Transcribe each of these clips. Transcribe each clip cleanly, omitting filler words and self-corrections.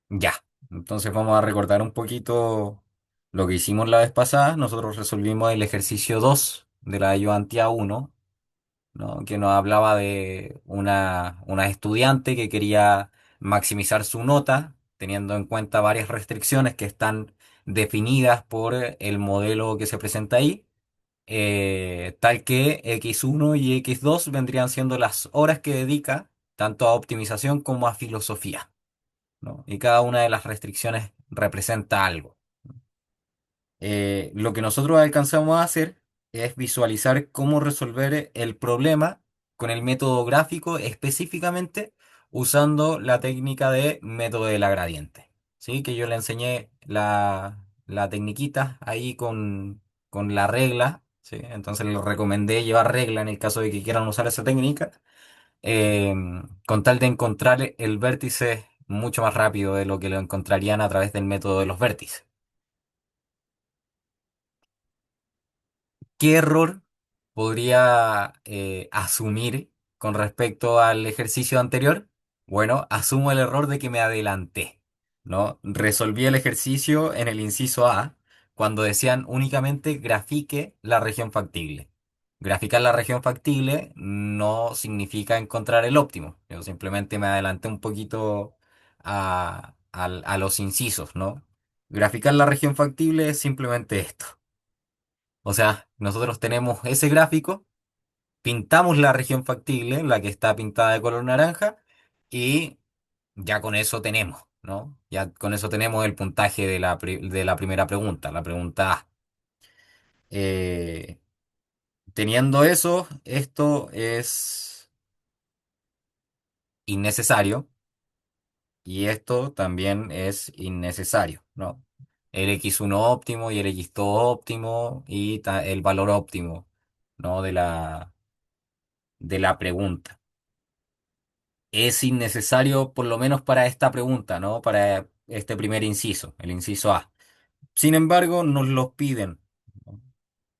Ya, entonces vamos a recordar un poquito lo que hicimos la vez pasada. Nosotros resolvimos el ejercicio 2 de la ayudantía uno, ¿no? Que nos hablaba de una estudiante que quería maximizar su nota, teniendo en cuenta varias restricciones que están definidas por el modelo que se presenta ahí, tal que X1 y X2 vendrían siendo las horas que dedica tanto a optimización como a filosofía, ¿no? Y cada una de las restricciones representa algo. Lo que nosotros alcanzamos a hacer es visualizar cómo resolver el problema con el método gráfico, específicamente usando la técnica de método de la gradiente. ¿Sí? Que yo le enseñé la tecniquita ahí con la regla. ¿Sí? Entonces les recomendé llevar regla en el caso de que quieran usar esa técnica, eh, con tal de encontrar el vértice mucho más rápido de lo que lo encontrarían a través del método de los vértices. ¿Qué error podría asumir con respecto al ejercicio anterior? Bueno, asumo el error de que me adelanté, ¿no? Resolví el ejercicio en el inciso A cuando decían únicamente grafique la región factible. Graficar la región factible no significa encontrar el óptimo. Yo simplemente me adelanté un poquito a los incisos, ¿no? Graficar la región factible es simplemente esto. O sea, nosotros tenemos ese gráfico, pintamos la región factible, la que está pintada de color naranja, y ya con eso tenemos, ¿no? Ya con eso tenemos el puntaje de de la primera pregunta, la pregunta A. Eh, Teniendo eso, esto es innecesario y esto también es innecesario, ¿no? El X1 óptimo y el X2 óptimo y el valor óptimo, ¿no? De la pregunta. Es innecesario, por lo menos para esta pregunta, ¿no? Para este primer inciso, el inciso A. Sin embargo, nos los piden, ¿no?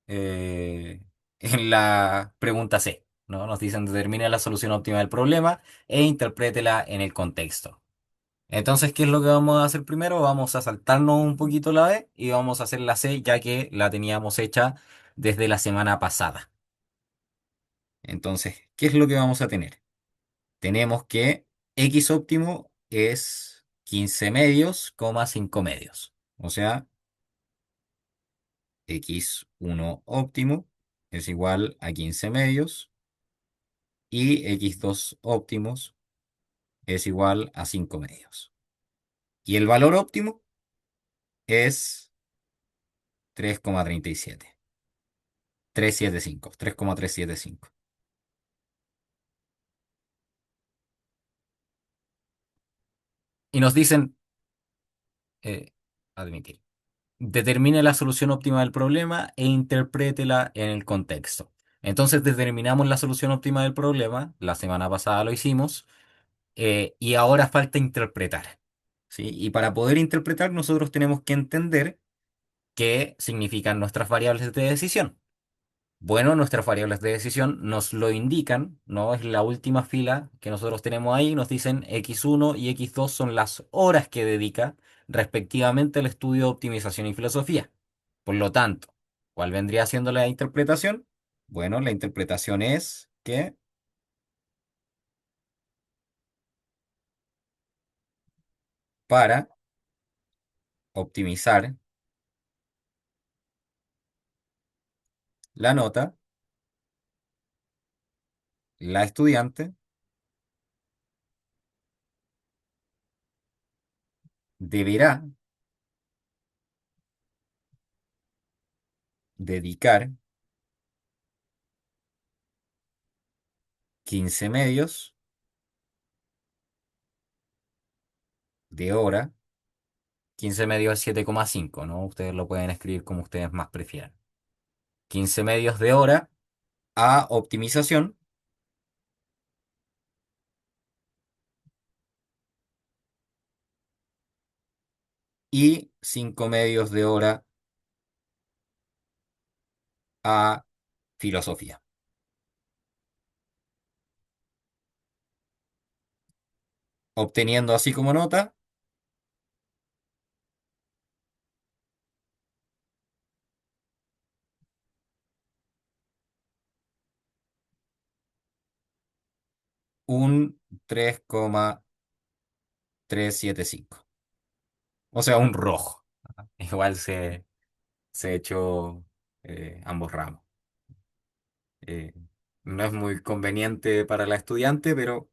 Eh, en la pregunta C, ¿no? Nos dicen determine la solución óptima del problema e interprétela en el contexto. Entonces, ¿qué es lo que vamos a hacer primero? Vamos a saltarnos un poquito la B y vamos a hacer la C, ya que la teníamos hecha desde la semana pasada. Entonces, ¿qué es lo que vamos a tener? Tenemos que X óptimo es 15 medios, 5 medios. O sea, X1 óptimo es igual a 15 medios y X2 óptimos es igual a 5 medios. Y el valor óptimo es 3,37. 3,75. 3,375. Y nos dicen, eh, admitir. Determine la solución óptima del problema e interprétela en el contexto. Entonces determinamos la solución óptima del problema, la semana pasada lo hicimos, y ahora falta interpretar. ¿Sí? Y para poder interpretar nosotros tenemos que entender qué significan nuestras variables de decisión. Bueno, nuestras variables de decisión nos lo indican, ¿no? Es la última fila que nosotros tenemos ahí, nos dicen X1 y X2 son las horas que dedica respectivamente al estudio de optimización y filosofía. Por lo tanto, ¿cuál vendría siendo la interpretación? Bueno, la interpretación es que para optimizar la nota, la estudiante deberá dedicar 15 medios de hora. 15 medios es 7,5, ¿no? Ustedes lo pueden escribir como ustedes más prefieran. 15 medios de hora a optimización y 5 medios de hora a filosofía. Obteniendo así como nota un 3,375. O sea, un rojo. Igual se echó ambos ramos. Eh, no es muy conveniente para la estudiante, pero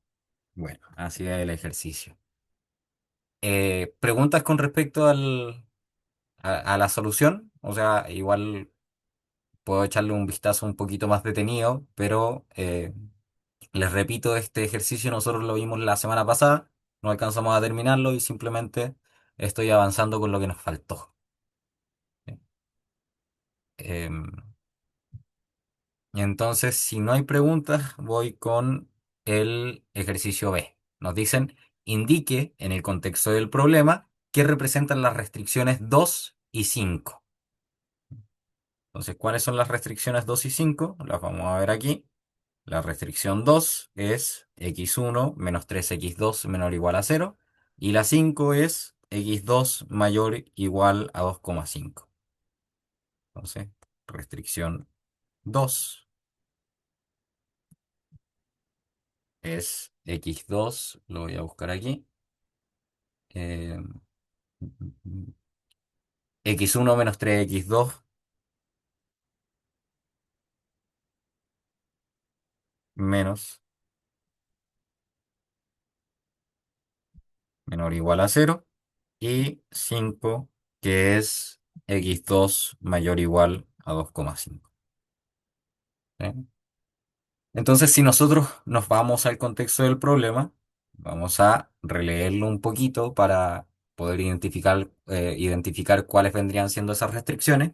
bueno, así es el ejercicio. ¿Preguntas con respecto a la solución? O sea, igual puedo echarle un vistazo un poquito más detenido, pero les repito, este ejercicio nosotros lo vimos la semana pasada, no alcanzamos a terminarlo y simplemente estoy avanzando con lo que nos faltó. Em, entonces, si no hay preguntas, voy con el ejercicio B. Nos dicen, indique en el contexto del problema qué representan las restricciones 2 y 5. Entonces, ¿cuáles son las restricciones 2 y 5? Las vamos a ver aquí. La restricción 2 es x1 menos 3x2 menor o igual a 0. Y la 5 es x2 mayor o igual a 2,5. Entonces, restricción 2 es x2, lo voy a buscar aquí. eh, x1 menos 3x2 menos menor o igual a 0. Y 5 que es x2 mayor o igual a 2,5. ¿Sí? Entonces, si nosotros nos vamos al contexto del problema, vamos a releerlo un poquito para poder identificar cuáles vendrían siendo esas restricciones.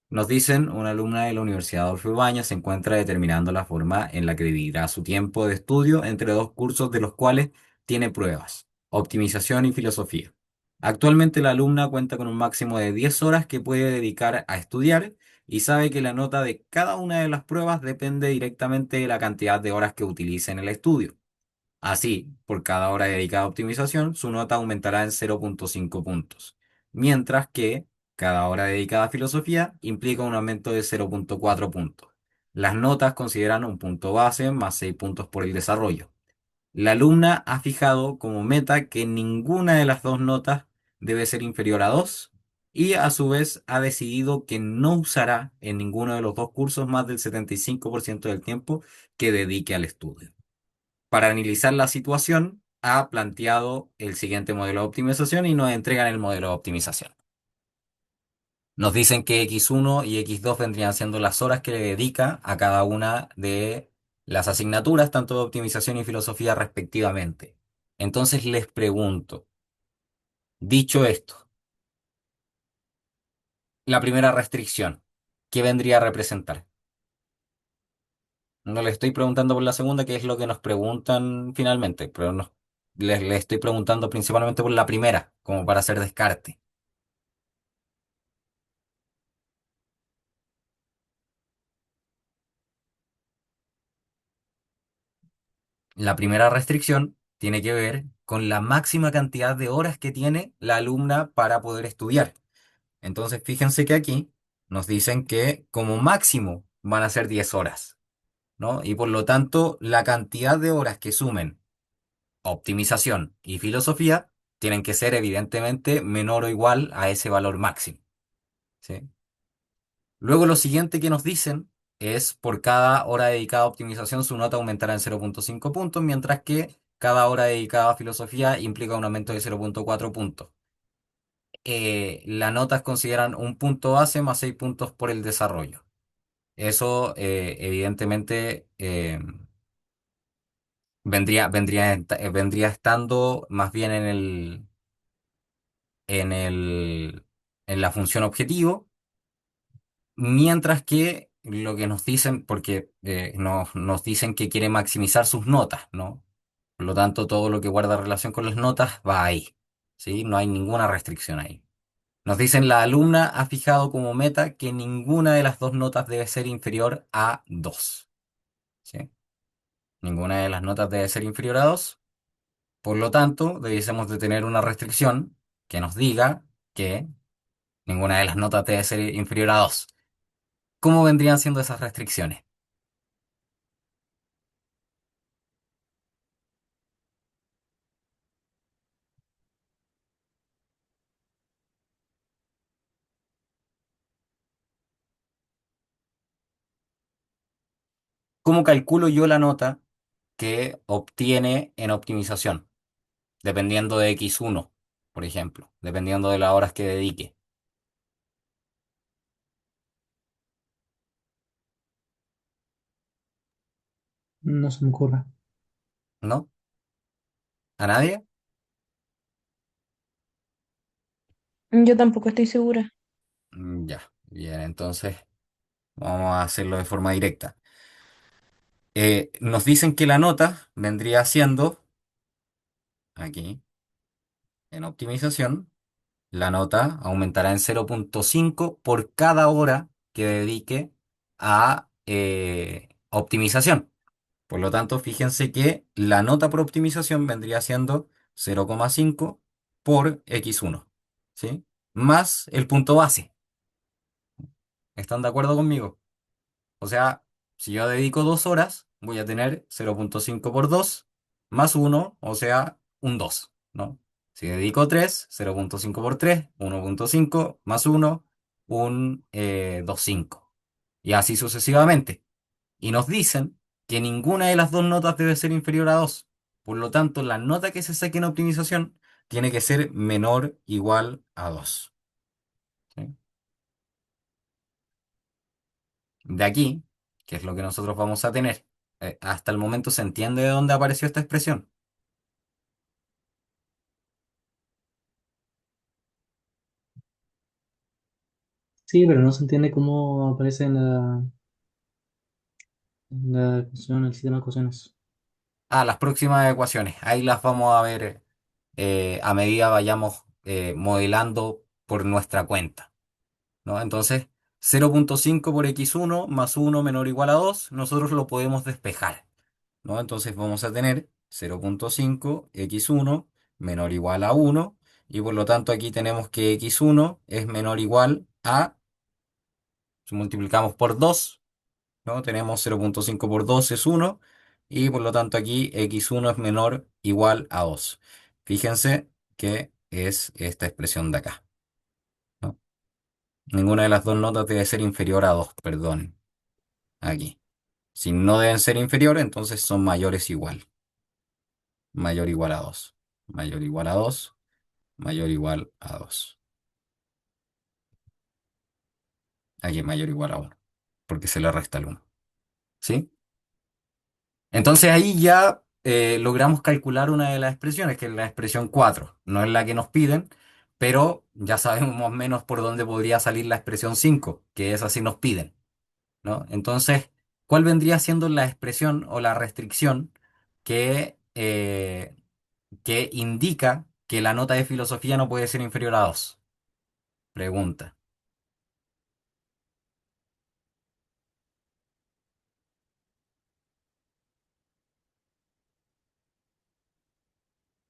Nos dicen, una alumna de la Universidad Adolfo Ibáñez se encuentra determinando la forma en la que dividirá su tiempo de estudio entre dos cursos de los cuales tiene pruebas, optimización y filosofía. Actualmente la alumna cuenta con un máximo de 10 horas que puede dedicar a estudiar y sabe que la nota de cada una de las pruebas depende directamente de la cantidad de horas que utilice en el estudio. Así, por cada hora dedicada a optimización, su nota aumentará en 0,5 puntos, mientras que cada hora dedicada a filosofía implica un aumento de 0,4 puntos. Las notas consideran un punto base más 6 puntos por el desarrollo. La alumna ha fijado como meta que ninguna de las dos notas debe ser inferior a 2 y a su vez ha decidido que no usará en ninguno de los dos cursos más del 75% del tiempo que dedique al estudio. Para analizar la situación, ha planteado el siguiente modelo de optimización y nos entregan el modelo de optimización. Nos dicen que x1 y x2 vendrían siendo las horas que le dedica a cada una de las asignaturas, tanto de optimización y filosofía respectivamente. Entonces les pregunto, dicho esto, la primera restricción, ¿qué vendría a representar? No le estoy preguntando por la segunda, que es lo que nos preguntan finalmente, pero les estoy preguntando principalmente por la primera, como para hacer descarte. La primera restricción tiene que ver con la máxima cantidad de horas que tiene la alumna para poder estudiar. Entonces, fíjense que aquí nos dicen que como máximo van a ser 10 horas, ¿no? Y por lo tanto, la cantidad de horas que sumen optimización y filosofía tienen que ser evidentemente menor o igual a ese valor máximo, ¿sí? Luego lo siguiente que nos dicen es por cada hora dedicada a optimización su nota aumentará en 0,5 puntos, mientras que cada hora dedicada a filosofía implica un aumento de 0,4 puntos. Las notas consideran un punto base más 6 puntos por el desarrollo. Eso evidentemente vendría estando más bien en en la función objetivo. Mientras que lo que nos dicen, porque nos dicen que quiere maximizar sus notas, ¿no? Por lo tanto, todo lo que guarda relación con las notas va ahí, ¿sí? No hay ninguna restricción ahí. Nos dicen, la alumna ha fijado como meta que ninguna de las dos notas debe ser inferior a 2, ¿sí? Ninguna de las notas debe ser inferior a 2. Por lo tanto, debiésemos de tener una restricción que nos diga que ninguna de las notas debe ser inferior a 2. ¿Cómo vendrían siendo esas restricciones? ¿Cómo calculo yo la nota que obtiene en optimización? Dependiendo de X1, por ejemplo, dependiendo de las horas que dedique, No se me ocurre. ¿no? ¿A nadie? Yo tampoco estoy segura. Ya, bien, entonces vamos a hacerlo de forma directa. Nos dicen que la nota vendría siendo, aquí, en optimización, la nota aumentará en 0,5 por cada hora que dedique a optimización. Por lo tanto, fíjense que la nota por optimización vendría siendo 0,5 por X1, ¿sí? Más el punto base. ¿Están de acuerdo conmigo? O sea, si yo dedico 2 horas, voy a tener 0,5 por 2 más uno, o sea, un 2, ¿no? Si dedico 3, 0,5 por 3, 1,5 más uno, un 2,5. Y así sucesivamente. Y nos dicen que ninguna de las dos notas debe ser inferior a 2. Por lo tanto, la nota que se saque en optimización tiene que ser menor o igual a 2. ¿Sí? De aquí, que es lo que nosotros vamos a tener. Hasta el momento se entiende de dónde apareció esta expresión. Sí, pero no se entiende cómo aparece en la ecuación, el sistema de ecuaciones. Ah, las próximas ecuaciones. Ahí las vamos a ver a medida vayamos modelando por nuestra cuenta, ¿no? Entonces, 0,5 por x1 más uno menor o igual a 2 nosotros lo podemos despejar, ¿no? Entonces vamos a tener 0,5 x1 menor o igual a uno, y por lo tanto aquí tenemos que x1 es menor o igual a, si multiplicamos por 2, ¿no? Tenemos 0,5 por 2 es uno, y por lo tanto aquí x1 es menor o igual a 2. Fíjense que es esta expresión de acá, ¿no? Ninguna de las dos notas debe ser inferior a 2, perdón, aquí. Si no deben ser inferiores, entonces son mayores igual. Mayor o igual a 2. Mayor o igual a 2. Mayor o igual a 2. Aquí es mayor o igual a 1, porque se le resta el 1. ¿Sí? Entonces ahí ya logramos calcular una de las expresiones, que es la expresión 4. No es la que nos piden, pero ya sabemos más o menos por dónde podría salir la expresión 5, que es así nos piden, ¿no? Entonces, ¿cuál vendría siendo la expresión o la restricción que indica que la nota de filosofía no puede ser inferior a 2? Pregunta.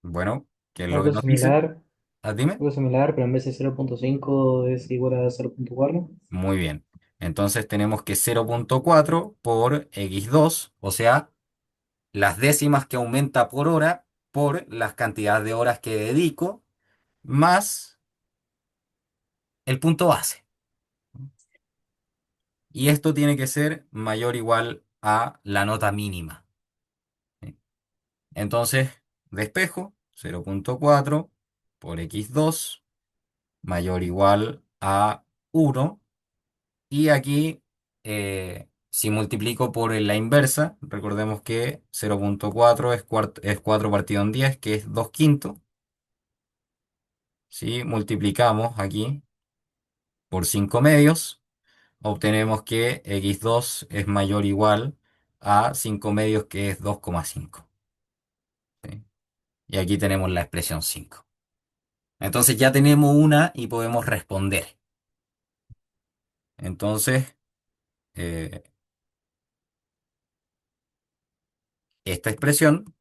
Bueno, ¿qué es lo que Algo nos dice? similar, Ah, dime. algo similar, pero en vez de 0,5 es igual a 0,4. Muy bien. Entonces tenemos que 0,4 por x2, o sea, las décimas que aumenta por hora por las cantidades de horas que dedico, más el punto base. Y esto tiene que ser mayor o igual a la nota mínima. ¿Sí? Entonces, despejo 0,4 por x2 mayor o igual a 1. Y aquí, si multiplico por la inversa, recordemos que 0,4 es 4 partido en 10, que es 2 quintos. Si multiplicamos aquí por 5 medios, obtenemos que x2 es mayor o igual a 5 medios, que es 2,5. ¿Sí? Y aquí tenemos la expresión 5. Entonces ya tenemos una y podemos responder. Entonces, eh, esta expresión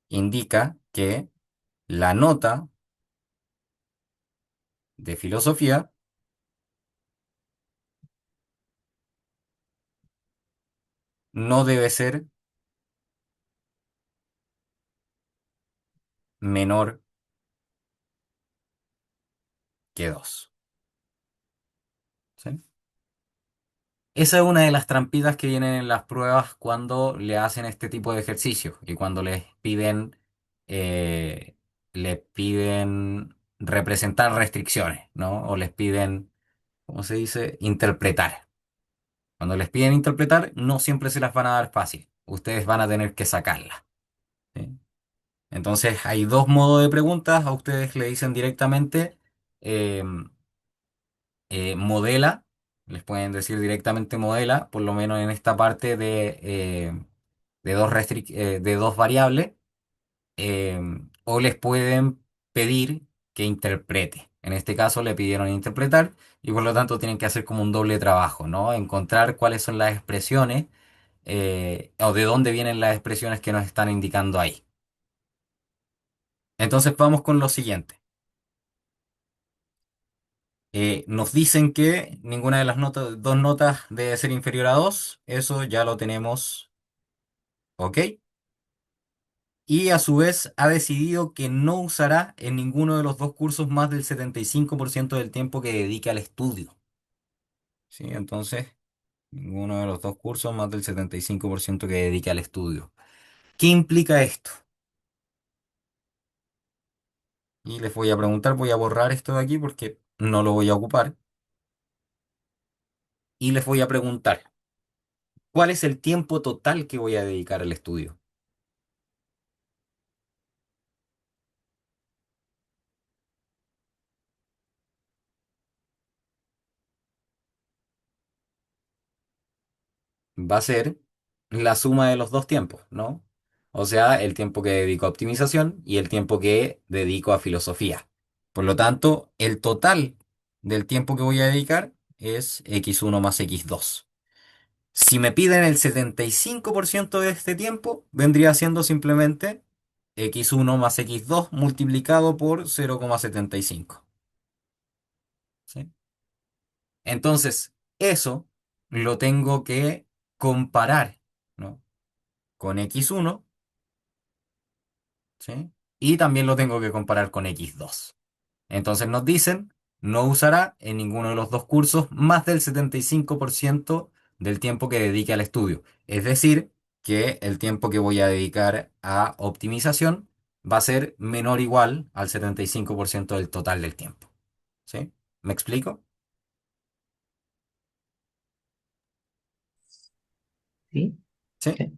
indica que la nota de filosofía no debe ser menor que 2. ¿Sí? Esa es una de las trampitas que vienen en las pruebas cuando le hacen este tipo de ejercicios y cuando eh, les piden representar restricciones, ¿no? O les piden, ¿cómo se dice? Interpretar. Cuando les piden interpretar, no siempre se las van a dar fácil. Ustedes van a tener que sacarlas. ¿Sí? Entonces, hay dos modos de preguntas. A ustedes le dicen directamente, eh, modela, les pueden decir directamente modela, por lo menos en esta parte de dos variables, eh, o les pueden pedir que interprete. En este caso le pidieron interpretar y por lo tanto tienen que hacer como un doble trabajo, ¿no? Encontrar cuáles son las expresiones o de dónde vienen las expresiones que nos están indicando ahí. Entonces vamos con lo siguiente. Nos dicen que ninguna de las notas, dos notas debe ser inferior a 2. Eso ya lo tenemos, ¿ok? Y a su vez ha decidido que no usará en ninguno de los dos cursos más del 75% del tiempo que dedique al estudio. ¿Sí? Entonces, ninguno de los dos cursos más del 75% que dedique al estudio. ¿Qué implica esto? Y les voy a preguntar, voy a borrar esto de aquí porque no lo voy a ocupar. Y les voy a preguntar, ¿cuál es el tiempo total que voy a dedicar al estudio? Va a ser la suma de los dos tiempos, ¿no? O sea, el tiempo que dedico a optimización y el tiempo que dedico a filosofía. Por lo tanto, el total del tiempo que voy a dedicar es x1 más x2. Si me piden el 75% de este tiempo, vendría siendo simplemente x1 más x2 multiplicado por 0,75. ¿Sí? Entonces, eso lo tengo que comparar, ¿no? Con x1, ¿sí? Y también lo tengo que comparar con x2. Entonces nos dicen, no usará en ninguno de los dos cursos más del 75% del tiempo que dedique al estudio. Es decir, que el tiempo que voy a dedicar a optimización va a ser menor o igual al 75% del total del tiempo. ¿Sí? ¿Me explico? ¿Sí? ¿Sí? Sí.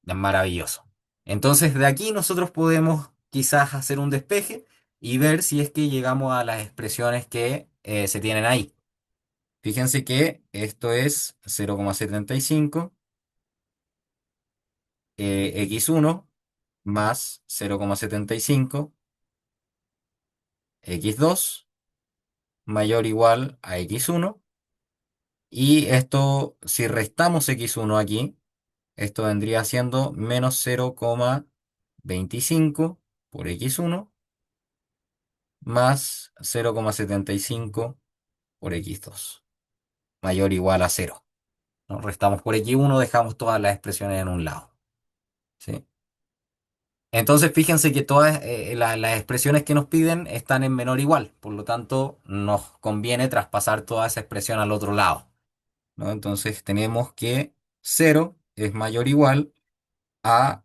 Maravilloso. Entonces de aquí nosotros podemos quizás hacer un despeje y ver si es que llegamos a las expresiones que se tienen ahí. Fíjense que esto es 0,75 x1 más 0,75 x2 mayor o igual a x1. Y esto, si restamos x1 aquí, esto vendría siendo menos 0,25 por x1 más 0,75 por x2 mayor o igual a 0. ¿No? Restamos por x1, dejamos todas las expresiones en un lado. ¿Sí? Entonces fíjense que todas las expresiones que nos piden están en menor o igual, por lo tanto nos conviene traspasar toda esa expresión al otro lado, ¿no? Entonces tenemos que 0 es mayor o igual a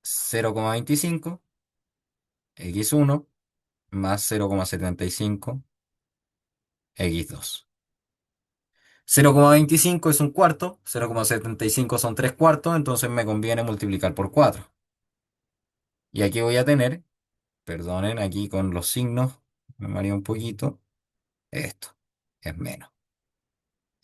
0,25 x1 más 0,75 x2. 0,25 es un cuarto, 0,75 son 3 cuartos, entonces me conviene multiplicar por 4. Y aquí voy a tener, perdonen, aquí con los signos, me mareé un poquito, esto es menos.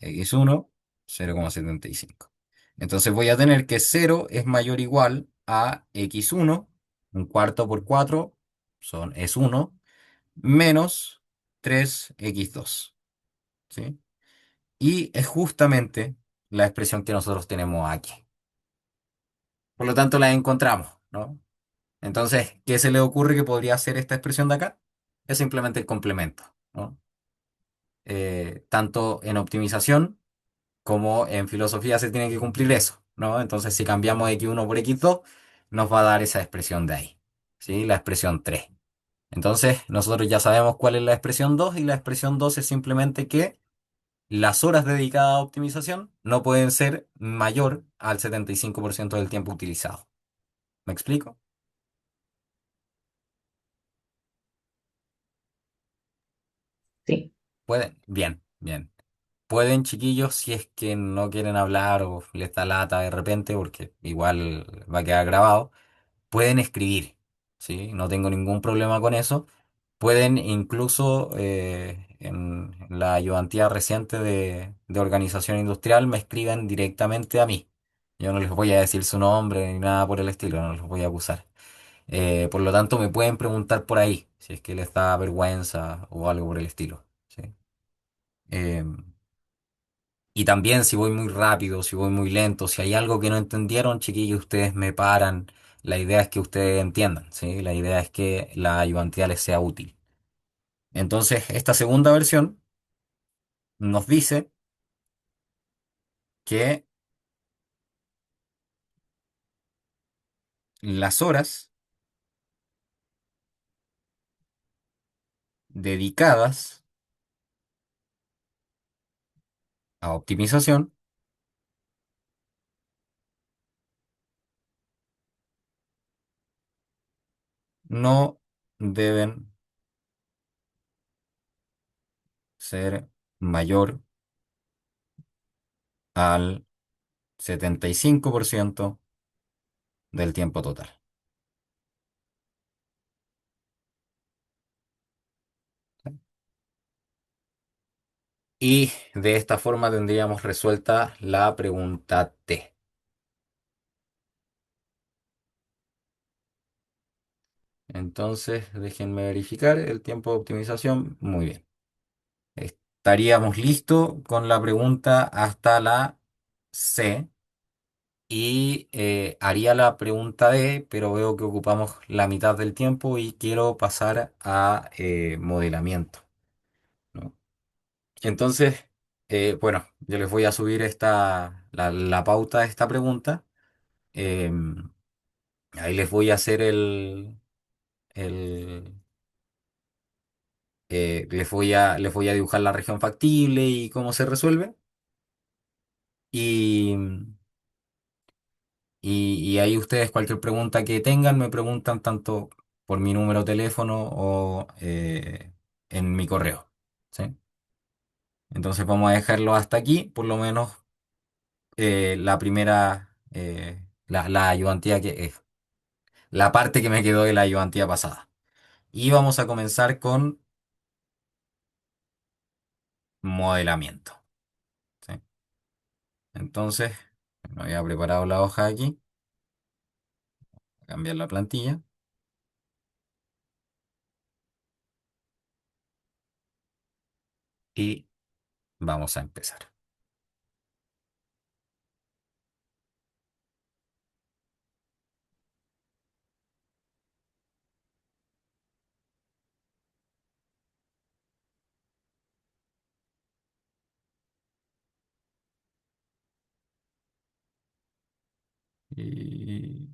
X1, 0,75. Entonces voy a tener que 0 es mayor o igual a x1, un cuarto por 4 es 1, menos 3x2. ¿Sí? Y es justamente la expresión que nosotros tenemos aquí. Por lo tanto, la encontramos, ¿no? Entonces, ¿qué se le ocurre que podría ser esta expresión de acá? Es simplemente el complemento, ¿no? Tanto en optimización como en filosofía se tiene que cumplir eso, ¿no? Entonces, si cambiamos x1 por x2, nos va a dar esa expresión de ahí, ¿sí? La expresión 3. Entonces, nosotros ya sabemos cuál es la expresión 2 y la expresión 2 es simplemente que las horas dedicadas a optimización no pueden ser mayor al 75% del tiempo utilizado. ¿Me explico? Sí, ¿Pueden? Bien, bien. Pueden, chiquillos, si es que no quieren hablar o les da lata de repente, porque igual va a quedar grabado, pueden escribir, ¿sí? No tengo ningún problema con eso. Pueden incluso, en la ayudantía reciente de organización industrial, me escriben directamente a mí. Yo no les voy a decir su nombre ni nada por el estilo, no los voy a acusar. Por lo tanto, me pueden preguntar por ahí, si es que les da vergüenza o algo por el estilo, ¿sí? Em, y también si voy muy rápido, si voy muy lento, si hay algo que no entendieron, chiquillos, ustedes me paran. La idea es que ustedes entiendan, ¿sí? La idea es que la ayudantía les sea útil. Entonces, esta segunda versión nos dice que las horas dedicadas a optimización no deben ser mayor al 75% del tiempo total. Y de esta forma tendríamos resuelta la pregunta T. Entonces, déjenme verificar el tiempo de optimización. Muy bien. Estaríamos listos con la pregunta hasta la C y haría la pregunta D, pero veo que ocupamos la mitad del tiempo y quiero pasar a modelamiento, ¿no? Entonces, bueno, yo les voy a subir la pauta de esta pregunta. Em, Ahí les voy a hacer el, les voy a dibujar la región factible y cómo se resuelve. Y, y ahí ustedes cualquier pregunta que tengan me preguntan tanto por mi número de teléfono o en mi correo, ¿sí? Entonces vamos a dejarlo hasta aquí, por lo menos la primera, la ayudantía que es, la parte que me quedó de la ayudantía pasada. Y vamos a comenzar con modelamiento, ¿sí? Entonces, me había preparado la hoja aquí, cambiar la plantilla y vamos a empezar. Y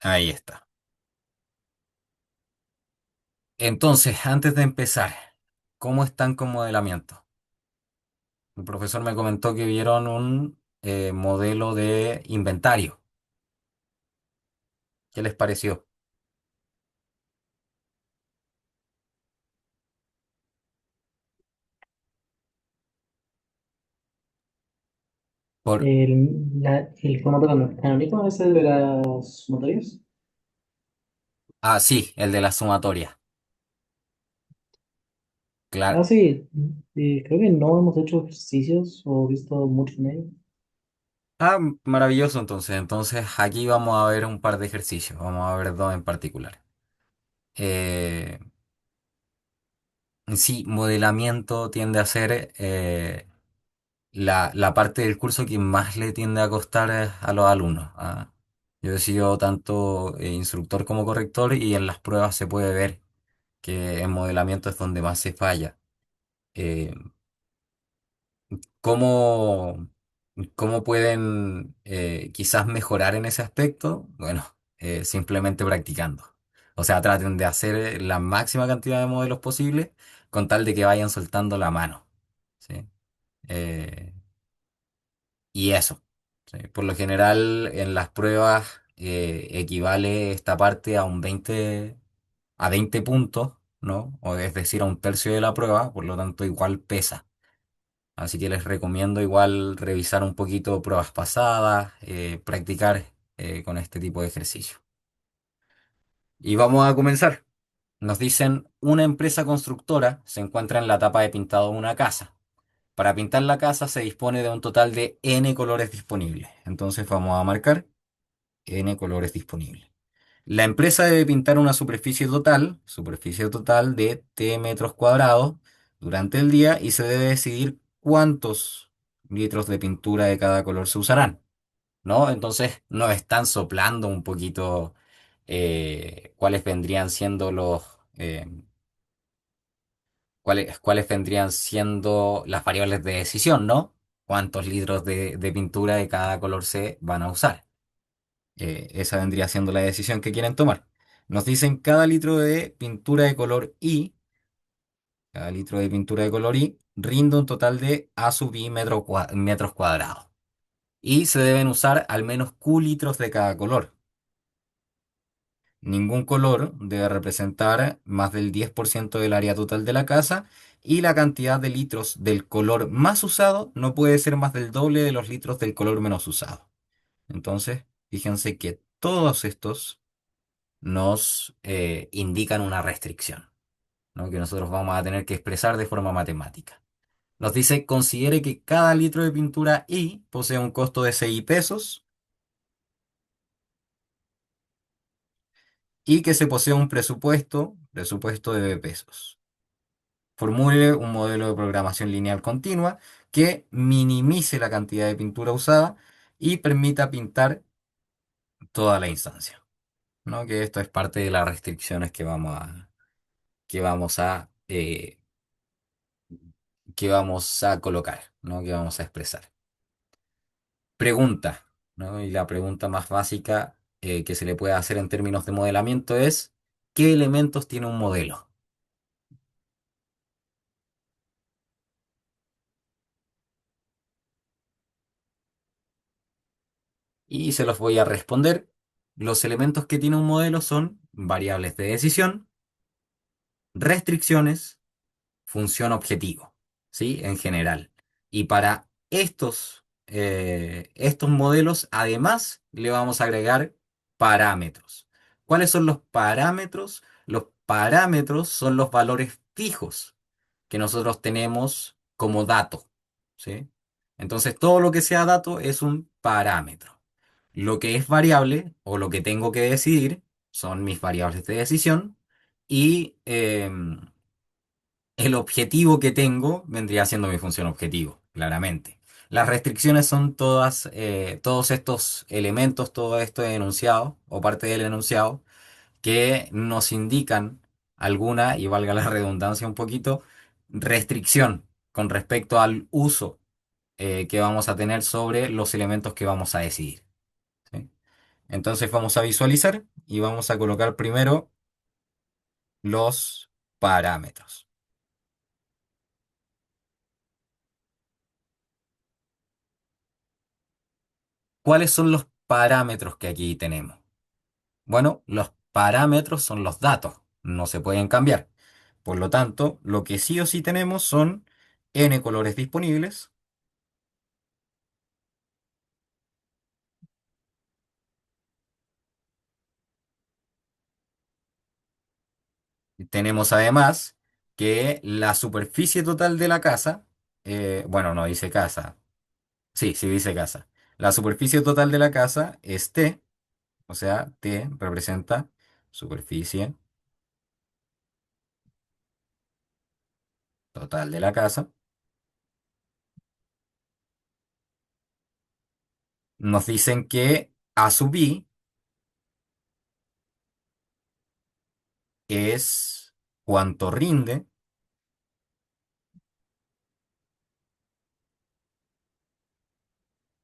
ahí está. Entonces, antes de empezar, ¿cómo están con modelamiento? El profesor me comentó que vieron un modelo de inventario. ¿Qué les pareció? Por, el formato canónico es el de las sumatorias. sí, el de la sumatoria. Ah, Claro. sí, creo que no hemos hecho ejercicios o visto mucho en ellos. Ah, maravilloso entonces. Entonces, aquí vamos a ver un par de ejercicios. Vamos a ver dos en particular. Eh, sí, modelamiento tiende a ser la parte del curso que más le tiende a costar es a los alumnos. ¿Ah? Yo he sido tanto instructor como corrector y en las pruebas se puede ver que en modelamiento es donde más se falla. Eh, ¿Cómo, cómo pueden quizás mejorar en ese aspecto? Bueno, simplemente practicando. O sea, traten de hacer la máxima cantidad de modelos posible con tal de que vayan soltando la mano. ¿Sí? Eh, y eso. ¿Sí? Por lo general, en las pruebas equivale esta parte a a 20 puntos, ¿no? O es decir, a un tercio de la prueba, por lo tanto, igual pesa. Así que les recomiendo igual revisar un poquito pruebas pasadas, practicar con este tipo de ejercicio. Y vamos a comenzar. Nos dicen, una empresa constructora se encuentra en la etapa de pintado de una casa. Para pintar la casa se dispone de un total de N colores disponibles. Entonces vamos a marcar N colores disponibles. La empresa debe pintar una superficie total de T metros cuadrados durante el día y se debe decidir cuántos litros de pintura de cada color se usarán, ¿no? Entonces nos están soplando un poquito cuáles vendrían siendo eh, cuáles vendrían siendo las variables de decisión, ¿no? Cuántos litros de pintura de cada color se van a usar. Esa vendría siendo la decisión que quieren tomar. Nos dicen cada litro de pintura de color I rinde un total de A sub I metros cuadrados. Y se deben usar al menos Q litros de cada color. Ningún color debe representar más del 10% del área total de la casa y la cantidad de litros del color más usado no puede ser más del doble de los litros del color menos usado. Entonces, fíjense que todos estos nos indican una restricción, ¿no? Que nosotros vamos a tener que expresar de forma matemática. Nos dice, considere que cada litro de pintura I posee un costo de 6 pesos y que se posee un presupuesto de pesos. Formule un modelo de programación lineal continua que minimice la cantidad de pintura usada y permita pintar toda la instancia, ¿no? Que esto es parte de las restricciones que vamos a, eh, que vamos a colocar, ¿no? Que vamos a expresar. Pregunta, ¿no? Y la pregunta más básica que se le puede hacer en términos de modelamiento es, ¿qué elementos tiene un modelo? Y se los voy a responder. Los elementos que tiene un modelo son variables de decisión, restricciones, función objetivo, ¿sí? En general. Y para estos modelos, además, le vamos a agregar parámetros. ¿Cuáles son los parámetros? Los parámetros son los valores fijos que nosotros tenemos como dato, ¿sí? Entonces, todo lo que sea dato es un parámetro. Lo que es variable o lo que tengo que decidir son mis variables de decisión y el objetivo que tengo vendría siendo mi función objetivo, claramente. Las restricciones son todos estos elementos, todo esto enunciado o parte del enunciado que nos indican alguna, y valga la redundancia un poquito, restricción con respecto al uso que vamos a tener sobre los elementos que vamos a decidir. ¿Sí? Entonces vamos a visualizar y vamos a colocar primero los parámetros. ¿Cuáles son los parámetros que aquí tenemos? Bueno, los parámetros son los datos, no se pueden cambiar. Por lo tanto, lo que sí o sí tenemos son n colores disponibles. Tenemos además que la superficie total de la casa, bueno, no dice casa, sí, sí dice casa. La superficie total de la casa es T, o sea, T representa superficie total de la casa. Nos dicen que A sub I es cuánto rinde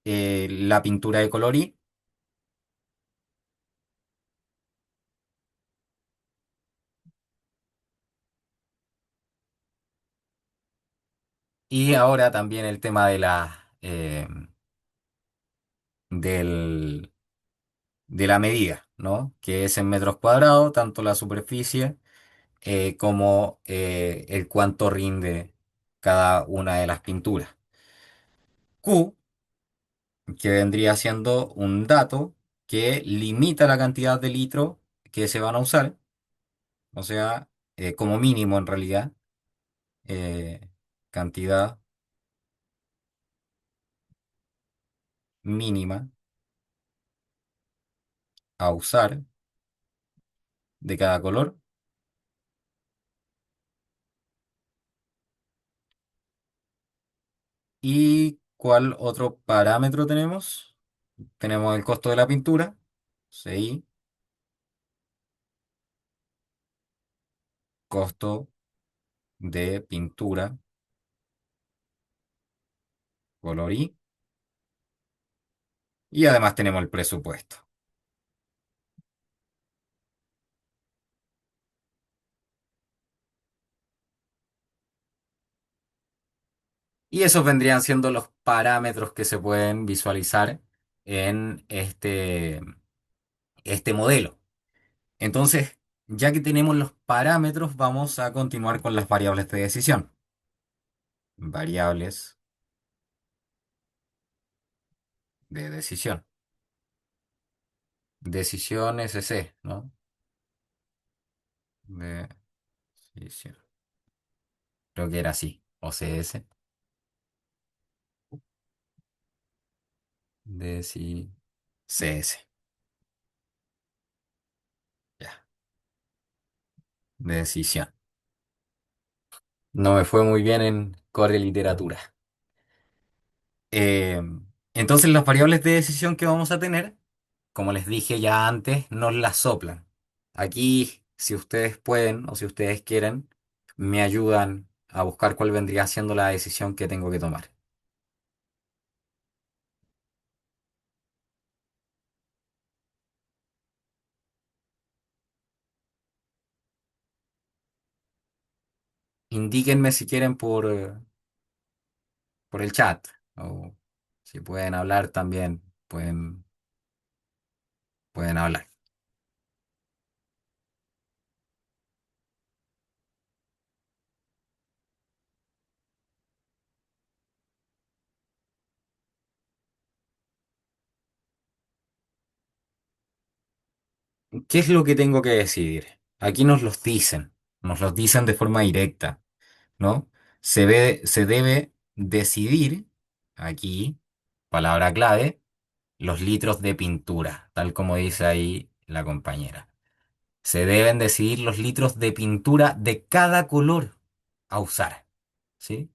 la pintura de color I. Y ahora también el tema del, de la medida, ¿no? Que es en metros cuadrados, tanto la superficie como el cuánto rinde cada una de las pinturas. Q, que vendría siendo un dato que limita la cantidad de litros que se van a usar, o sea, como mínimo en realidad, eh, cantidad mínima a usar de cada color. ¿Y cuál otro parámetro tenemos? Tenemos el costo de la pintura, CI, costo de pintura, color I, y además tenemos el presupuesto. Y esos vendrían siendo los parámetros que se pueden visualizar en este modelo. Entonces, ya que tenemos los parámetros, vamos a continuar con las variables de decisión. Variables de decisión. Decisión SC, ¿no? Decisión. Creo que era así. O CS. Deci... CS. Ya. Decisión. No me fue muy bien en core literatura. Eh, entonces, las variables de decisión que vamos a tener, como les dije ya antes, nos las soplan. Aquí, si ustedes pueden o si ustedes quieren, me ayudan a buscar cuál vendría siendo la decisión que tengo que tomar. Indíquenme si quieren por el chat o si pueden hablar también, pueden hablar. ¿Qué es lo que tengo que decidir? Aquí nos los dicen de forma directa, ¿no? Se debe decidir, aquí, palabra clave, los litros de pintura, tal como dice ahí la compañera. Se deben decidir los litros de pintura de cada color a usar, ¿sí?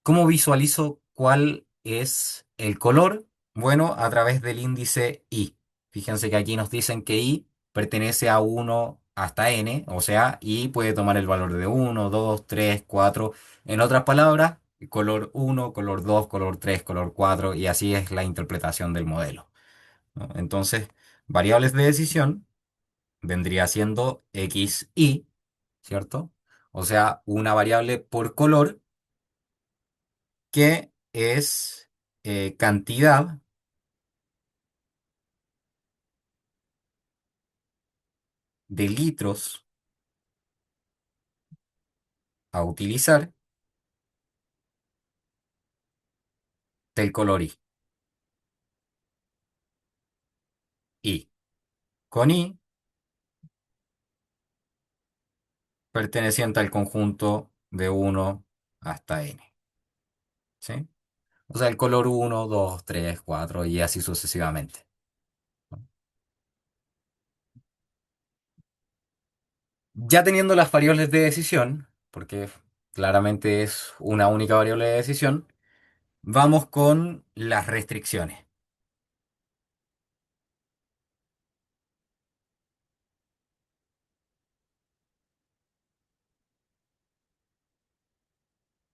¿Cómo visualizo cuál es el color? Bueno, a través del índice I. Fíjense que aquí nos dicen que I pertenece a 1 hasta n, o sea, I puede tomar el valor de 1, 2, 3, 4. En otras palabras, color 1, color 2, color 3, color 4, y así es la interpretación del modelo, ¿no? Entonces, variables de decisión vendría siendo XI, ¿cierto? O sea, una variable por color que es cantidad de litros a utilizar del color I. I. Con I perteneciente al conjunto de 1 hasta n. ¿Sí? O sea, el color 1, 2, 3, 4 y así sucesivamente. Ya teniendo las variables de decisión, porque claramente es una única variable de decisión, vamos con las restricciones.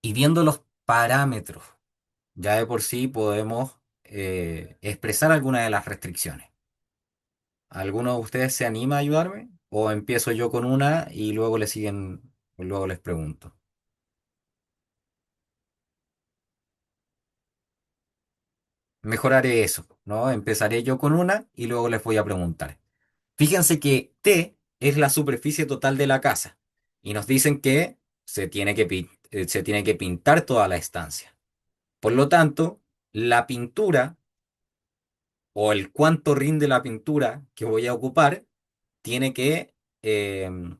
Y viendo los parámetros, ya de por sí podemos expresar algunas de las restricciones. ¿Alguno de ustedes se anima a ayudarme? ¿O empiezo yo con una y luego le siguen, luego les pregunto? mejoraré eso, ¿no? Empezaré yo con una y luego les voy a preguntar. Fíjense que T es la superficie total de la casa y nos dicen que se tiene que pintar toda la estancia. Por lo tanto, la pintura o el cuánto rinde la pintura que voy a ocupar tiene que, em,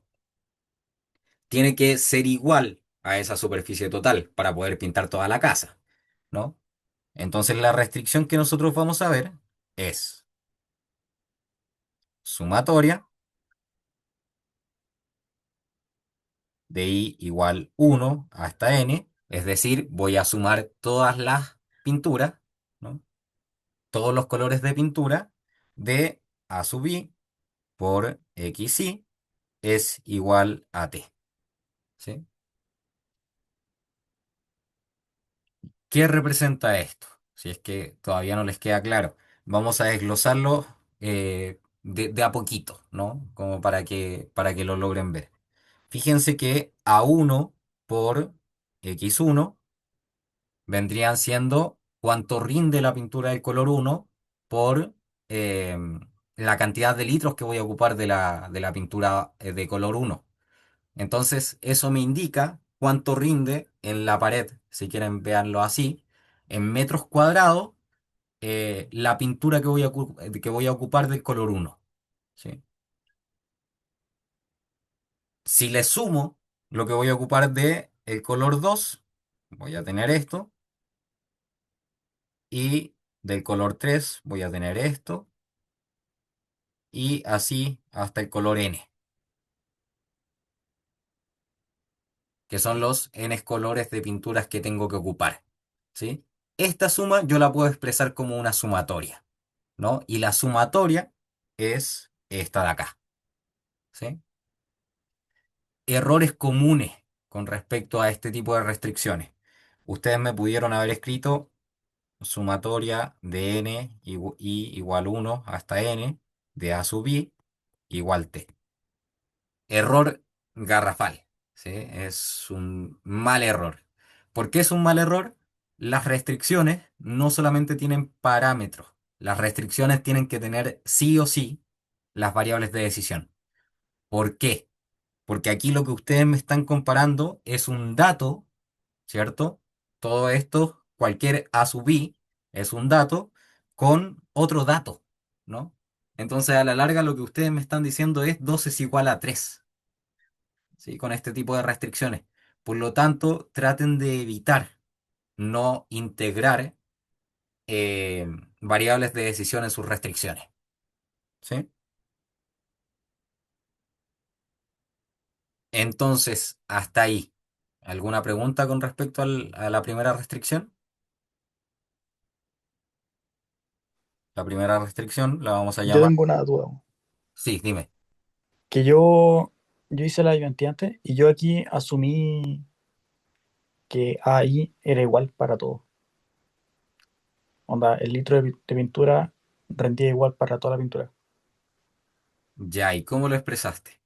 tiene que ser igual a esa superficie total para poder pintar toda la casa, ¿no? Entonces la restricción que nosotros vamos a ver es sumatoria de i igual 1 hasta n, es decir, voy a sumar todas las pinturas, ¿no? Todos los colores de pintura de a sub i por xi es igual a t, ¿sí? ¿Qué representa esto? Si es que todavía no les queda claro. Vamos a desglosarlo de a poquito, ¿no? Como para que lo logren ver. Fíjense que A1 por X1 vendrían siendo cuánto rinde la pintura del color 1 por la cantidad de litros que voy a ocupar de la pintura de color 1. Entonces, eso me indica cuánto rinde en la pared, si quieren verlo así, en metros cuadrados, la pintura que voy a ocupar del color 1. ¿Sí? Si le sumo lo que voy a ocupar de el color 2, voy a tener esto, y del color 3 voy a tener esto, y así hasta el color N, que son los N colores de pinturas que tengo que ocupar. ¿Sí? Esta suma yo la puedo expresar como una sumatoria, ¿no? Y la sumatoria es esta de acá, ¿sí? Errores comunes con respecto a este tipo de restricciones. Ustedes me pudieron haber escrito sumatoria de i igual 1 hasta n de a sub i igual t. Error garrafal, ¿sí? Es un mal error. ¿Por qué es un mal error? Las restricciones no solamente tienen parámetros, las restricciones tienen que tener sí o sí las variables de decisión. ¿Por qué? Porque aquí lo que ustedes me están comparando es un dato, ¿cierto? Todo esto, cualquier A sub i es un dato con otro dato, ¿no? Entonces, a la larga, lo que ustedes me están diciendo es 2 es igual a 3, ¿sí? Con este tipo de restricciones. Por lo tanto, traten de evitar no integrar eh, variables de decisión en sus restricciones, ¿sí? Entonces, hasta ahí. ¿Alguna pregunta con respecto a la primera restricción? La primera restricción la vamos a Yo llamar. tengo una duda. Sí, dime. Que yo hice la ayudante antes y yo aquí asumí que AI era igual para todo. Onda, el litro de pintura rendía igual para toda la pintura. Ya, ¿y cómo lo expresaste?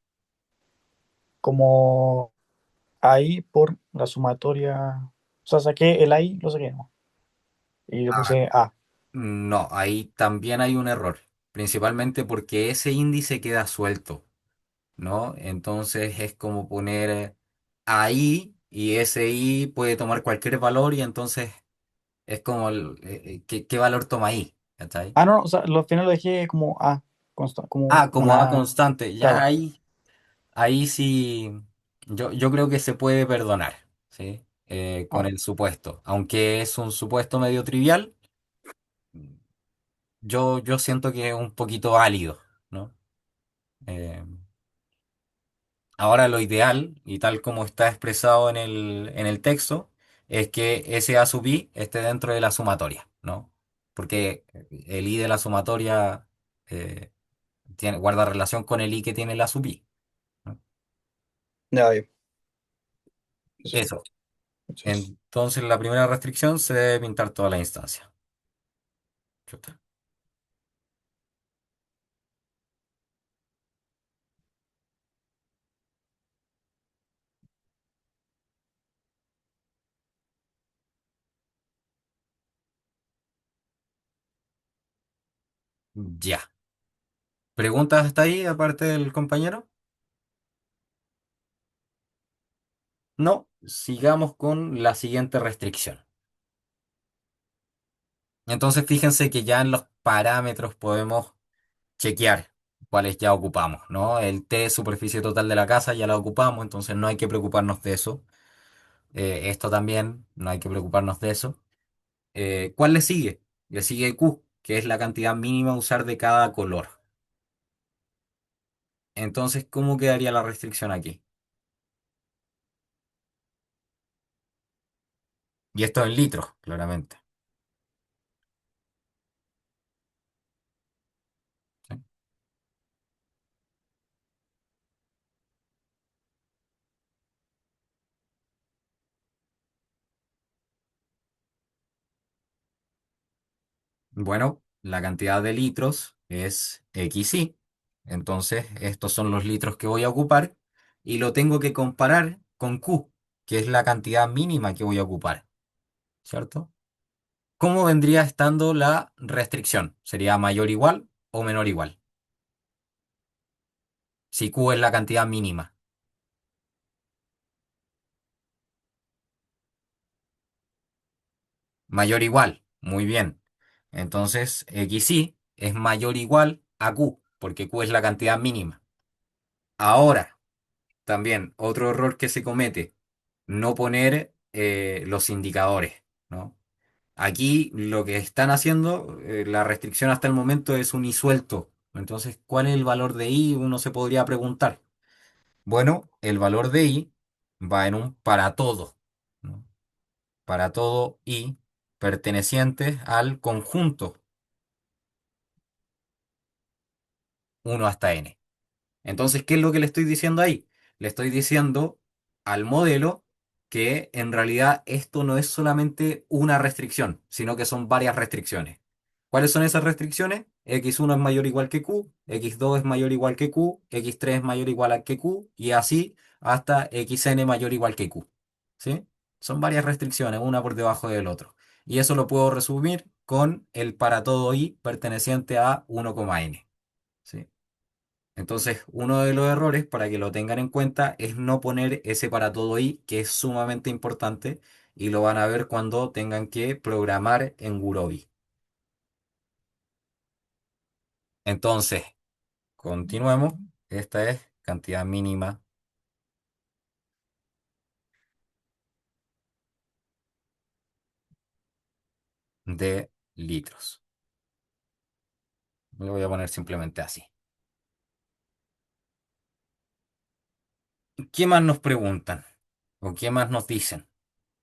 Como AI por la sumatoria. O sea, saqué el AI, lo saqué, ¿no? Y le Ah, puse A. no, ahí también hay un error, principalmente porque ese índice queda suelto, ¿no? Entonces es como poner ahí y ese i puede tomar cualquier valor y entonces es como ¿qué valor toma ahí? ¿Cachai? Ah, no, no, o sea, al final lo dejé como A, como Ah, como A una. constante, ya Claro. ahí sí, yo creo que se puede perdonar, ¿sí? Con Ah, el supuesto, aunque es un supuesto medio trivial, yo siento que es un poquito válido, ¿no? Eh, Ahora lo ideal, y tal como está expresado en el texto, es que ese A sub i esté dentro de la sumatoria, ¿no? Porque el i de la sumatoria guarda relación con el i que tiene la sub i, ¿no? ya, ya. Eso, Eso. eso es. Entonces la primera restricción se debe pintar toda la instancia. Chuta. Ya. ¿Preguntas hasta ahí, aparte del compañero? No, sigamos con la siguiente restricción. Entonces, fíjense que ya en los parámetros podemos chequear cuáles ya ocupamos, ¿no? El T, superficie total de la casa, ya la ocupamos, entonces no hay que preocuparnos de eso. Esto también, no hay que preocuparnos de eso. ¿Cuál le sigue? Le sigue Q, que es la cantidad mínima a usar de cada color. Entonces, ¿cómo quedaría la restricción aquí? Y esto en litros, claramente. ¿Sí? Bueno, la cantidad de litros es XY. Entonces, estos son los litros que voy a ocupar y lo tengo que comparar con Q, que es la cantidad mínima que voy a ocupar, ¿cierto? ¿Cómo vendría estando la restricción? ¿Sería mayor igual o menor igual? Si Q es la cantidad mínima. Mayor igual. Muy bien. Entonces, XY es mayor igual a Q, porque Q es la cantidad mínima. Ahora, también otro error que se comete, no poner los indicadores, ¿no? Aquí lo que están haciendo, la restricción hasta el momento es un I suelto. Entonces, ¿cuál es el valor de I? Uno se podría preguntar. Bueno, el valor de I va en un para todo, ¿no? Para todo I perteneciente al conjunto uno hasta n. Entonces, ¿qué es lo que le estoy diciendo ahí? Le estoy diciendo al modelo que en realidad esto no es solamente una restricción, sino que son varias restricciones. ¿Cuáles son esas restricciones? X1 es mayor o igual que Q, X2 es mayor o igual que Q, X3 es mayor o igual a que Q, y así hasta Xn mayor o igual que Q. ¿Sí? Son varias restricciones, una por debajo del otro. Y eso lo puedo resumir con el para todo i perteneciente a 1,n. ¿Sí? Entonces, uno de los errores, para que lo tengan en cuenta, es no poner ese para todo i, que es sumamente importante, y lo van a ver cuando tengan que programar en Gurobi. Entonces, continuemos. Esta es cantidad mínima de litros. Lo voy a poner simplemente así. ¿Qué más nos preguntan? ¿O qué más nos dicen?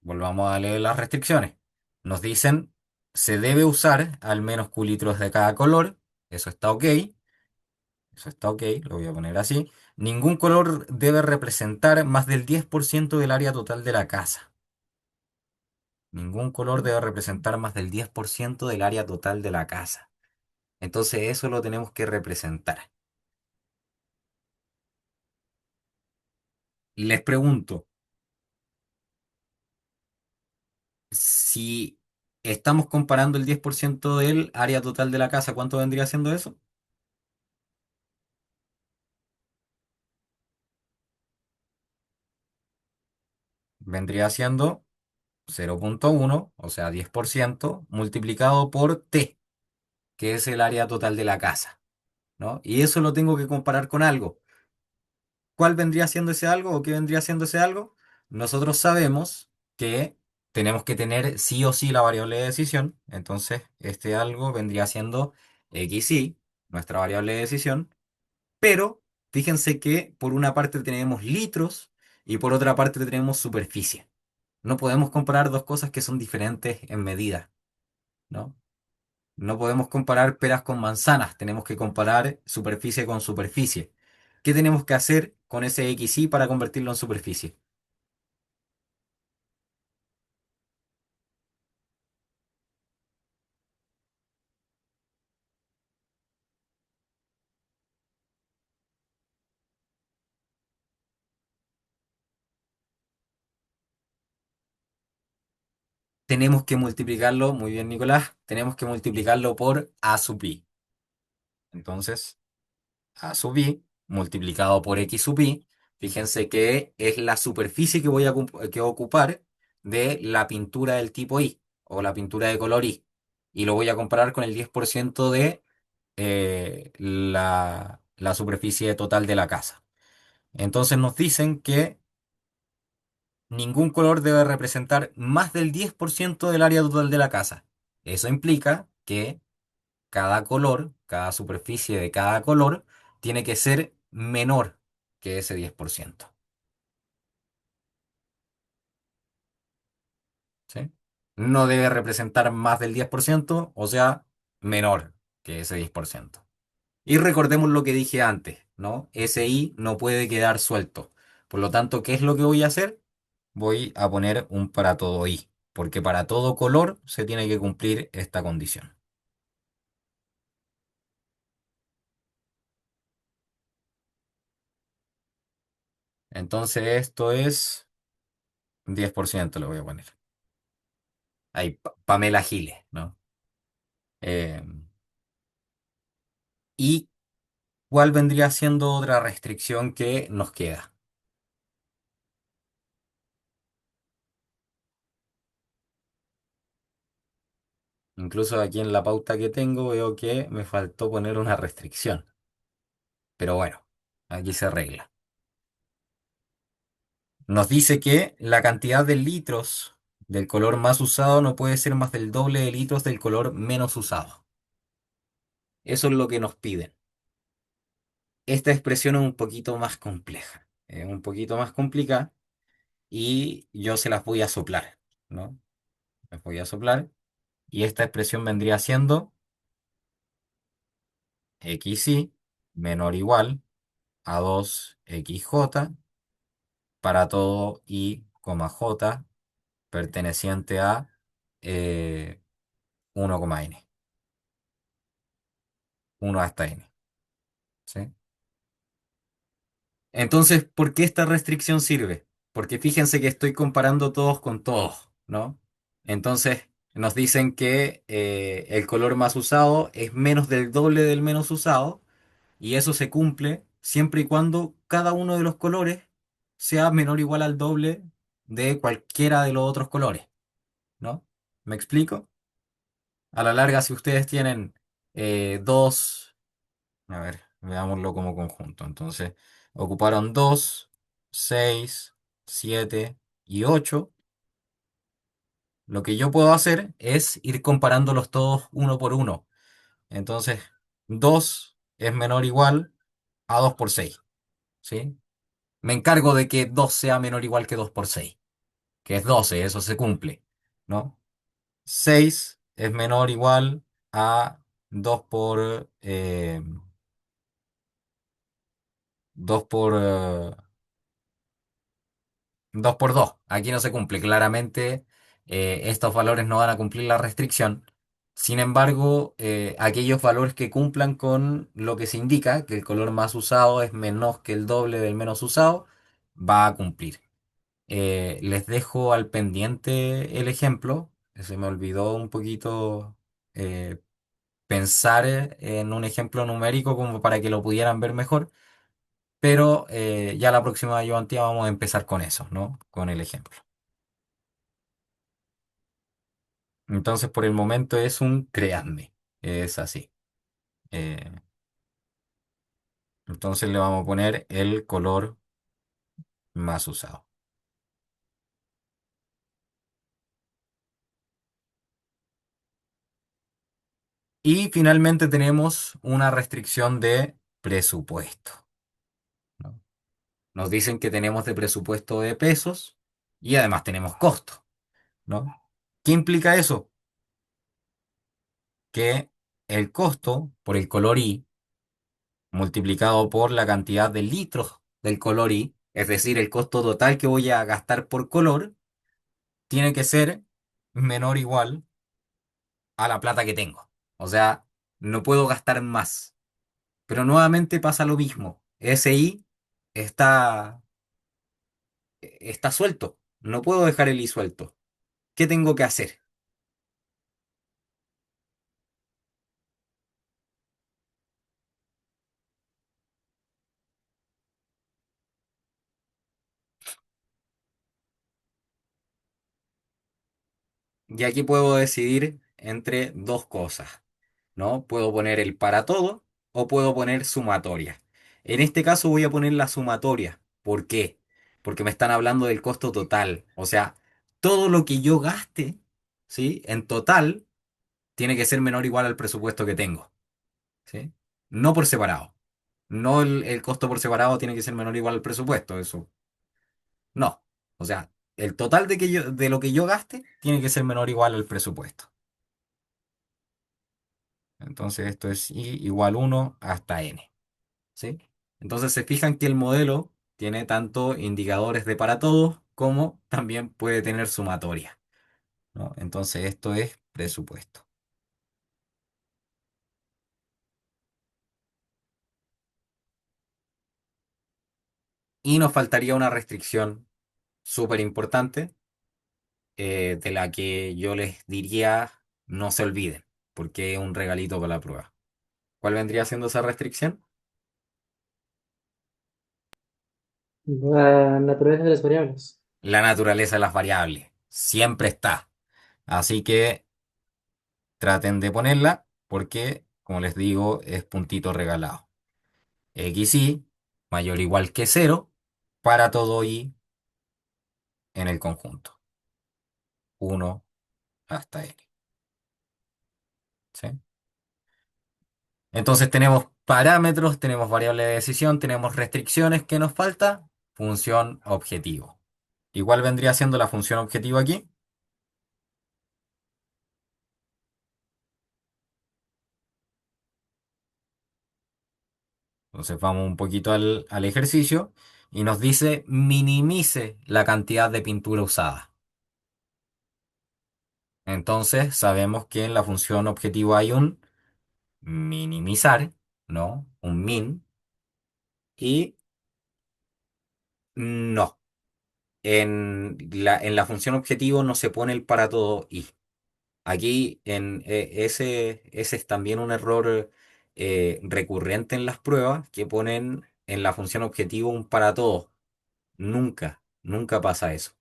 Volvamos a leer las restricciones. Nos dicen, se debe usar al menos Q litros de cada color. Eso está ok. Eso está ok, lo voy a poner así. Ningún color debe representar más del 10% del área total de la casa. Ningún color debe representar más del 10% del área total de la casa. Entonces eso lo tenemos que representar. Les pregunto, si estamos comparando el 10% del área total de la casa, ¿cuánto vendría siendo eso? Vendría siendo 0,1, o sea, 10% multiplicado por T, que es el área total de la casa, ¿no? Y eso lo tengo que comparar con algo. ¿Cuál vendría siendo ese algo o qué vendría siendo ese algo? Nosotros sabemos que tenemos que tener sí o sí la variable de decisión, entonces este algo vendría siendo xy, nuestra variable de decisión, pero fíjense que por una parte tenemos litros y por otra parte tenemos superficie. No podemos comparar dos cosas que son diferentes en medida, ¿no? No podemos comparar peras con manzanas, tenemos que comparar superficie con superficie. ¿Qué tenemos que hacer con ese XY para convertirlo en superficie? Tenemos que multiplicarlo, muy bien Nicolás, tenemos que multiplicarlo por A sub i. Entonces, A sub i multiplicado por x sub i, fíjense que es la superficie que voy a ocupar de la pintura del tipo I o la pintura de color I. Y lo voy a comparar con el 10% de la superficie total de la casa. Entonces nos dicen que ningún color debe representar más del 10% del área total de la casa. Eso implica que cada color, cada superficie de cada color, tiene que ser menor que ese 10%. ¿Sí? No debe representar más del 10%, o sea, menor que ese 10%. Y recordemos lo que dije antes, ¿no? Ese i no puede quedar suelto. Por lo tanto, ¿qué es lo que voy a hacer? Voy a poner un para todo i, porque para todo color se tiene que cumplir esta condición. Entonces, esto es 10%, le voy a poner. Ahí, Pamela Giles, ¿no? Eh, ¿Y cuál vendría siendo otra restricción que nos queda? Incluso aquí en la pauta que tengo veo que me faltó poner una restricción. Pero bueno, aquí se arregla. Nos dice que la cantidad de litros del color más usado no puede ser más del doble de litros del color menos usado. Eso es lo que nos piden. Esta expresión es un poquito más compleja, es un poquito más complicada y yo se las voy a soplar, ¿no? Las voy a soplar y esta expresión vendría siendo xy menor o igual a 2xj para todo i, j perteneciente a 1, n, 1 hasta n. ¿Sí? Entonces, ¿por qué esta restricción sirve? Porque fíjense que estoy comparando todos con todos, ¿no? Entonces, nos dicen que el color más usado es menos del doble del menos usado, y eso se cumple siempre y cuando cada uno de los colores sea menor o igual al doble de cualquiera de los otros colores, ¿no? ¿Me explico? A la larga, si ustedes tienen dos, a ver, veámoslo como conjunto. Entonces, ocuparon 2, 6, 7 y 8. Lo que yo puedo hacer es ir comparándolos todos uno por uno. Entonces, 2 es menor o igual a 2 por 6, ¿sí? Me encargo de que 2 sea menor o igual que 2 por 6, que es 12, eso se cumple, ¿no? 6 es menor o igual a 2 por 2 por 2 por 2. Aquí no se cumple. Claramente, estos valores no van a cumplir la restricción. Sin embargo, aquellos valores que cumplan con lo que se indica, que el color más usado es menos que el doble del menos usado, va a cumplir. Les dejo al pendiente el ejemplo. Se me olvidó un poquito eh, pensar en un ejemplo numérico como para que lo pudieran ver mejor, pero ya la próxima ayudantía vamos a empezar con eso, ¿no? Con el ejemplo. Entonces, por el momento es un créanme, es así. Eh, entonces le vamos a poner el color más usado. Y finalmente tenemos una restricción de presupuesto, ¿no? Nos dicen que tenemos de presupuesto de pesos y además tenemos costo, ¿no? ¿Qué implica eso? Que el costo por el color I multiplicado por la cantidad de litros del color I, es decir, el costo total que voy a gastar por color, tiene que ser menor o igual a la plata que tengo. O sea, no puedo gastar más. Pero nuevamente pasa lo mismo. Ese I está, está suelto. No puedo dejar el I suelto. ¿Qué tengo que hacer? Y aquí puedo decidir entre dos cosas, ¿no? Puedo poner el para todo o puedo poner sumatoria. En este caso voy a poner la sumatoria. ¿Por qué? Porque me están hablando del costo total. O sea, todo lo que yo gaste, ¿sí? En total, tiene que ser menor o igual al presupuesto que tengo, ¿sí? No por separado. No el costo por separado tiene que ser menor o igual al presupuesto. Eso, no. O sea, el total de lo que yo gaste tiene que ser menor o igual al presupuesto. Entonces esto es i igual 1 hasta n, ¿sí? Entonces se fijan que el modelo tiene tanto indicadores de para todos como también puede tener sumatoria, ¿no? Entonces esto es presupuesto. Y nos faltaría una restricción súper importante, de la que yo les diría no se olviden, porque es un regalito para la prueba. ¿Cuál vendría siendo esa restricción? La naturaleza de las variables. La naturaleza de las variables. Siempre está. Así que traten de ponerla porque, como les digo, es puntito regalado. XY mayor o igual que cero para todo y en el conjunto. Uno hasta n. ¿Sí? Entonces tenemos parámetros, tenemos variable de decisión, tenemos restricciones. ¿Qué nos falta? Función objetivo. Igual vendría siendo la función objetivo aquí. Entonces vamos un poquito al ejercicio y nos dice minimice la cantidad de pintura usada. Entonces sabemos que en la función objetivo hay un minimizar, ¿no? Un min y no. En la función objetivo no se pone el para todo y. Aquí ese es también un error recurrente en las pruebas que ponen en la función objetivo un para todo. Nunca, nunca pasa eso.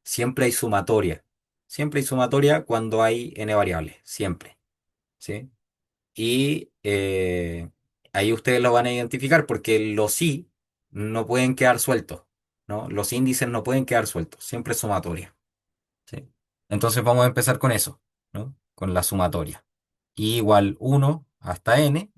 Siempre hay sumatoria. Siempre hay sumatoria cuando hay n variables. Siempre. ¿Sí? Y ahí ustedes lo van a identificar porque los i no pueden quedar sueltos, ¿no? Los índices no pueden quedar sueltos. Siempre es sumatoria. ¿Sí? Entonces vamos a empezar con eso, ¿no? Con la sumatoria. I igual 1 hasta n,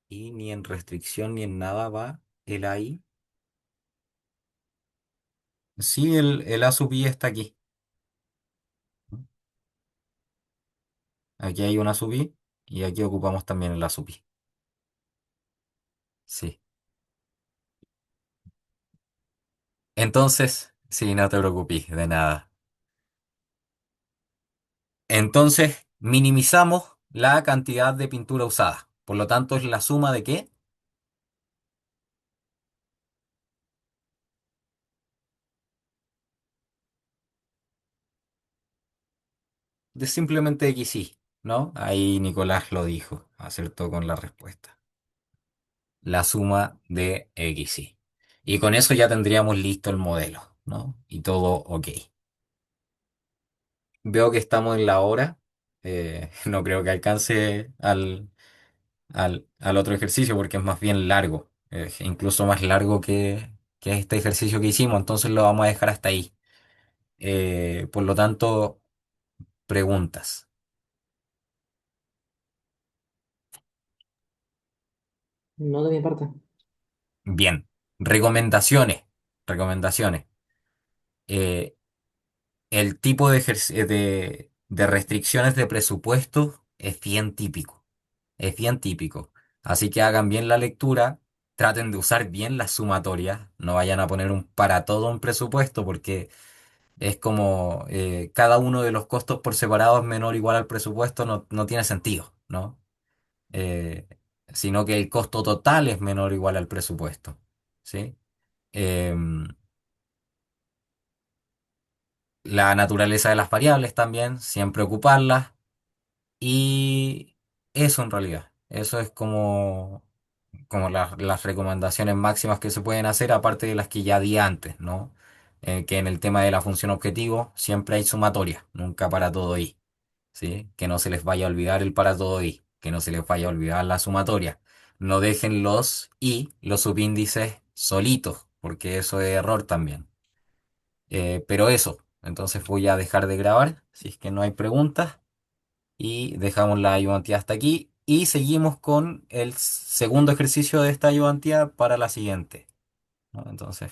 y ni en restricción ni en nada va el ahí. Sí, el a sub i está aquí. Aquí hay una sub i y aquí ocupamos también el a sub i. Sí. Entonces, sí, no te preocupes, de nada. Entonces, minimizamos la cantidad de pintura usada. Por lo tanto, es la suma de qué? De simplemente XY, ¿no? Ahí Nicolás lo dijo, acertó con la respuesta. La suma de XY. Y con eso ya tendríamos listo el modelo, ¿no? Y todo ok. Veo que estamos en la hora. No creo que alcance al otro ejercicio porque es más bien largo. Incluso más largo que este ejercicio que hicimos. Entonces lo vamos a dejar hasta ahí. Por lo tanto, preguntas. No de mi parte. Bien. Recomendaciones. Recomendaciones. Eh, el tipo de restricciones de presupuesto es bien típico. Es bien típico. Así que hagan bien la lectura, traten de usar bien las sumatorias, no vayan a poner un para todo un presupuesto porque es como cada uno de los costos por separado es menor o igual al presupuesto, no, no tiene sentido, ¿no? Eh, Sino que el costo total es menor o igual al presupuesto, ¿sí? Em, la naturaleza de las variables también, siempre ocuparlas. Y eso en realidad, eso es como las recomendaciones máximas que se pueden hacer, aparte de las que ya di antes, ¿no? Que en el tema de la función objetivo siempre hay sumatoria, nunca para todo i, ¿sí? Que no se les vaya a olvidar el para todo i, que no se les vaya a olvidar la sumatoria. No dejen los i, los subíndices solitos, porque eso es error también. Pero eso, entonces voy a dejar de grabar, si es que no hay preguntas, y dejamos la ayudantía hasta aquí y seguimos con el segundo ejercicio de esta ayudantía para la siguiente, ¿no? Entonces,